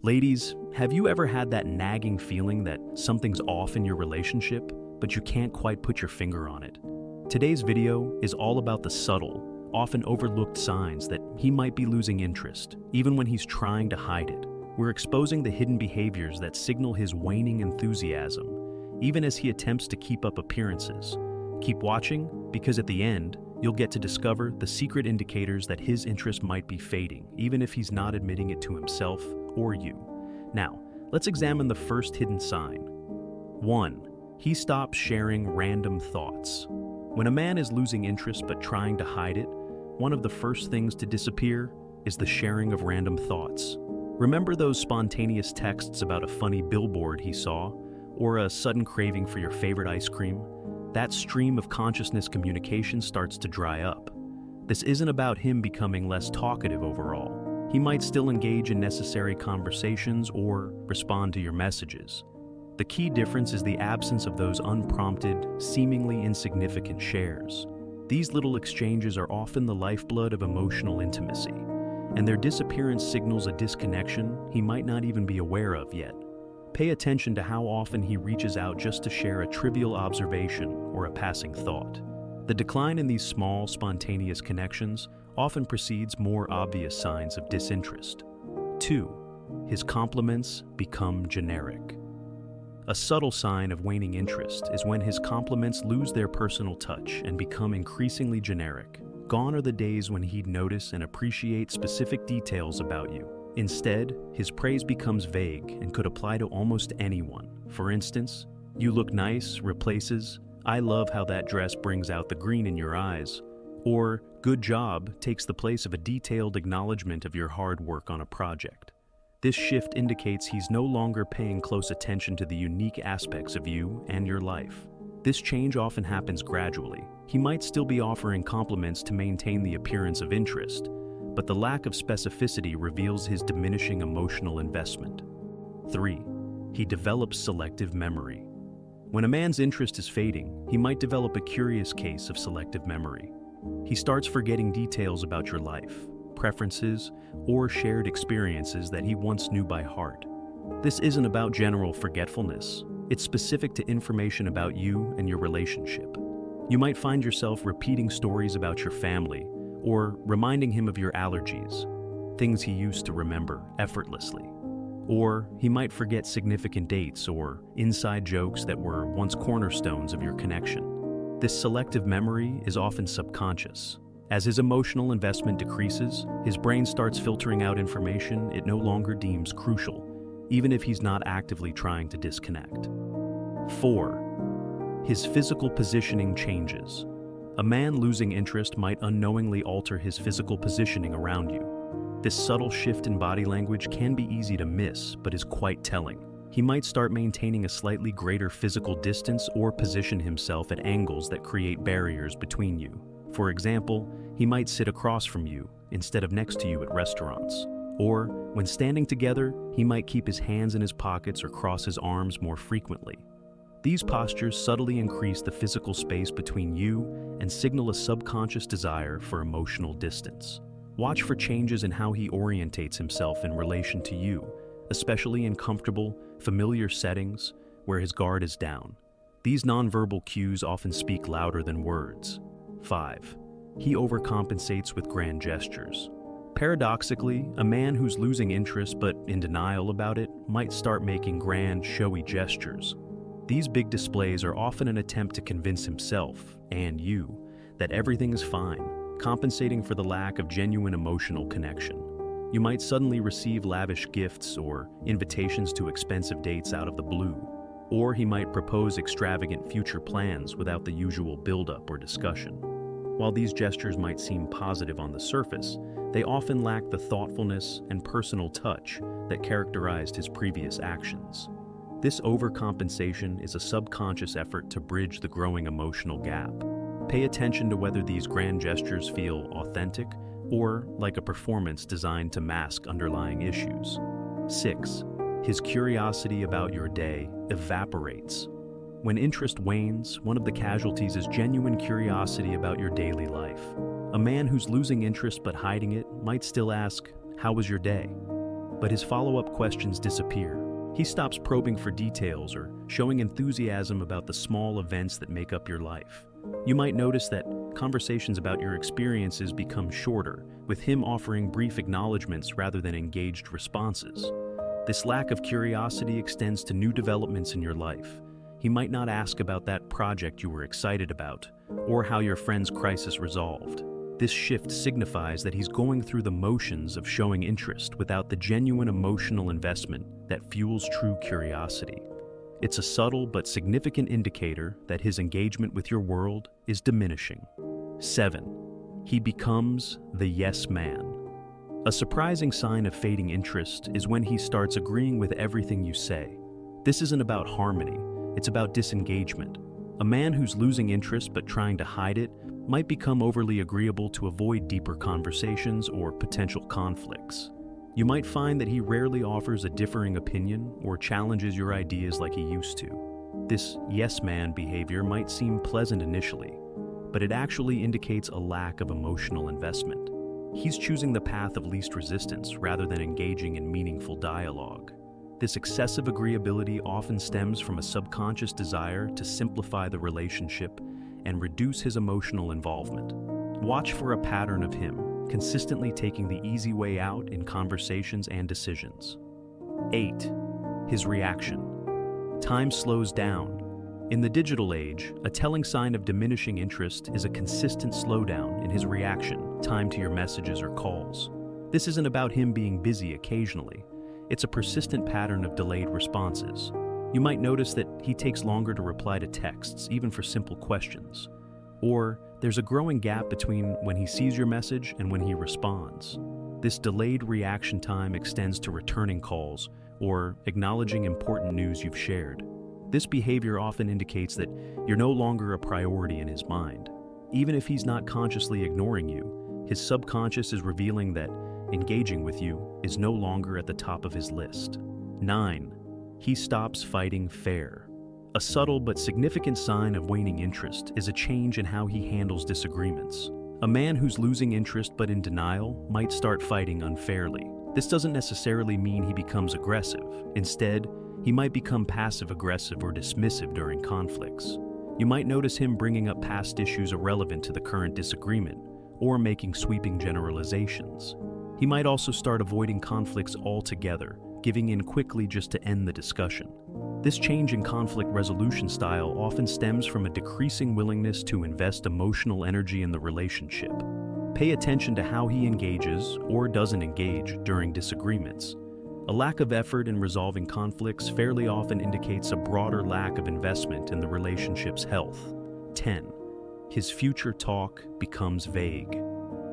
Ladies, have you ever had that nagging feeling that something's off in your relationship, but you can't quite put your finger on it? Today's video is all about the subtle, often overlooked signs that he might be losing interest, even when he's trying to hide it. We're exposing the hidden behaviors that signal his waning enthusiasm, even as he attempts to keep up appearances. Keep watching, because at the end, you'll get to discover the secret indicators that his interest might be fading, even if he's not admitting it to himself or you. Now, let's examine the first hidden sign. 1. He stops sharing random thoughts. When a man is losing interest but trying to hide it, one of the first things to disappear is the sharing of random thoughts. Remember those spontaneous texts about a funny billboard he saw, or a sudden craving for your favorite ice cream? That stream of consciousness communication starts to dry up. This isn't about him becoming less talkative overall. He might still engage in necessary conversations or respond to your messages. The key difference is the absence of those unprompted, seemingly insignificant shares. These little exchanges are often the lifeblood of emotional intimacy, and their disappearance signals a disconnection he might not even be aware of yet. Pay attention to how often he reaches out just to share a trivial observation or a passing thought. The decline in these small, spontaneous connections often precedes more obvious signs of disinterest. 2. His compliments become generic. A subtle sign of waning interest is when his compliments lose their personal touch and become increasingly generic. Gone are the days when he'd notice and appreciate specific details about you. Instead, his praise becomes vague and could apply to almost anyone. For instance, "You look nice" replaces "I love how that dress brings out the green in your eyes," or "Good job" takes the place of a detailed acknowledgement of your hard work on a project. This shift indicates he's no longer paying close attention to the unique aspects of you and your life. This change often happens gradually. He might still be offering compliments to maintain the appearance of interest, but the lack of specificity reveals his diminishing emotional investment. 3. He develops selective memory. When a man's interest is fading, he might develop a curious case of selective memory. He starts forgetting details about your life, preferences, or shared experiences that he once knew by heart. This isn't about general forgetfulness. It's specific to information about you and your relationship. You might find yourself repeating stories about your family, or reminding him of your allergies, things he used to remember effortlessly. Or he might forget significant dates or inside jokes that were once cornerstones of your connection. This selective memory is often subconscious. As his emotional investment decreases, his brain starts filtering out information it no longer deems crucial, even if he's not actively trying to disconnect. 4. His physical positioning changes. A man losing interest might unknowingly alter his physical positioning around you. This subtle shift in body language can be easy to miss, but is quite telling. He might start maintaining a slightly greater physical distance or position himself at angles that create barriers between you. For example, he might sit across from you instead of next to you at restaurants. Or, when standing together, he might keep his hands in his pockets or cross his arms more frequently. These postures subtly increase the physical space between you and signal a subconscious desire for emotional distance. Watch for changes in how he orientates himself in relation to you, especially in comfortable, familiar settings where his guard is down. These nonverbal cues often speak louder than words. 5. He overcompensates with grand gestures. Paradoxically, a man who's losing interest but in denial about it might start making grand, showy gestures. These big displays are often an attempt to convince himself, and you, that everything is fine, compensating for the lack of genuine emotional connection. You might suddenly receive lavish gifts or invitations to expensive dates out of the blue, or he might propose extravagant future plans without the usual build-up or discussion. While these gestures might seem positive on the surface, they often lack the thoughtfulness and personal touch that characterized his previous actions. This overcompensation is a subconscious effort to bridge the growing emotional gap. Pay attention to whether these grand gestures feel authentic or like a performance designed to mask underlying issues. 6. His curiosity about your day evaporates. When interest wanes, one of the casualties is genuine curiosity about your daily life. A man who's losing interest but hiding it might still ask, "How was your day?" but his follow-up questions disappear. He stops probing for details or showing enthusiasm about the small events that make up your life. You might notice that conversations about your experiences become shorter, with him offering brief acknowledgments rather than engaged responses. This lack of curiosity extends to new developments in your life. He might not ask about that project you were excited about, or how your friend's crisis resolved. This shift signifies that he's going through the motions of showing interest without the genuine emotional investment that fuels true curiosity. It's a subtle but significant indicator that his engagement with your world is diminishing. 7. He becomes the yes man. A surprising sign of fading interest is when he starts agreeing with everything you say. This isn't about harmony, it's about disengagement. A man who's losing interest but trying to hide it might become overly agreeable to avoid deeper conversations or potential conflicts. You might find that he rarely offers a differing opinion or challenges your ideas like he used to. This yes man behavior might seem pleasant initially, but it actually indicates a lack of emotional investment. He's choosing the path of least resistance rather than engaging in meaningful dialogue. This excessive agreeability often stems from a subconscious desire to simplify the relationship and reduce his emotional involvement. Watch for a pattern of him consistently taking the easy way out in conversations and decisions. 8. His reaction. Time slows down. In the digital age, a telling sign of diminishing interest is a consistent slowdown in his reaction, time to your messages or calls. This isn't about him being busy occasionally. It's a persistent pattern of delayed responses. You might notice that he takes longer to reply to texts, even for simple questions. Or there's a growing gap between when he sees your message and when he responds. This delayed reaction time extends to returning calls or acknowledging important news you've shared. This behavior often indicates that you're no longer a priority in his mind. Even if he's not consciously ignoring you, his subconscious is revealing that engaging with you is no longer at the top of his list. 9. He stops fighting fair. A subtle but significant sign of waning interest is a change in how he handles disagreements. A man who's losing interest but in denial might start fighting unfairly. This doesn't necessarily mean he becomes aggressive. Instead, he might become passive-aggressive or dismissive during conflicts. You might notice him bringing up past issues irrelevant to the current disagreement, or making sweeping generalizations. He might also start avoiding conflicts altogether, giving in quickly just to end the discussion. This change in conflict resolution style often stems from a decreasing willingness to invest emotional energy in the relationship. Pay attention to how he engages or doesn't engage during disagreements. A lack of effort in resolving conflicts fairly often indicates a broader lack of investment in the relationship's health. 10. His future talk becomes vague.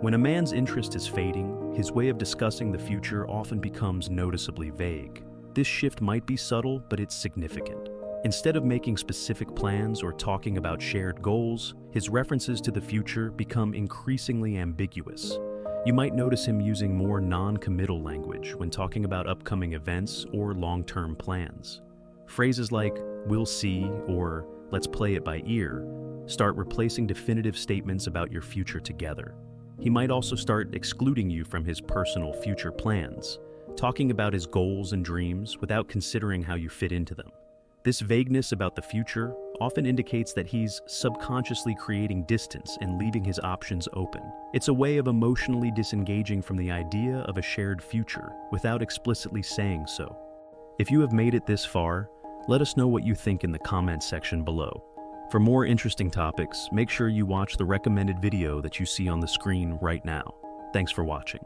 When a man's interest is fading, his way of discussing the future often becomes noticeably vague. This shift might be subtle, but it's significant. Instead of making specific plans or talking about shared goals, his references to the future become increasingly ambiguous. You might notice him using more non-committal language when talking about upcoming events or long-term plans. Phrases like, "we'll see," or "let's play it by ear," start replacing definitive statements about your future together. He might also start excluding you from his personal future plans, talking about his goals and dreams without considering how you fit into them. This vagueness about the future often indicates that he's subconsciously creating distance and leaving his options open. It's a way of emotionally disengaging from the idea of a shared future without explicitly saying so. If you have made it this far, let us know what you think in the comments section below. For more interesting topics, make sure you watch the recommended video that you see on the screen right now. Thanks for watching.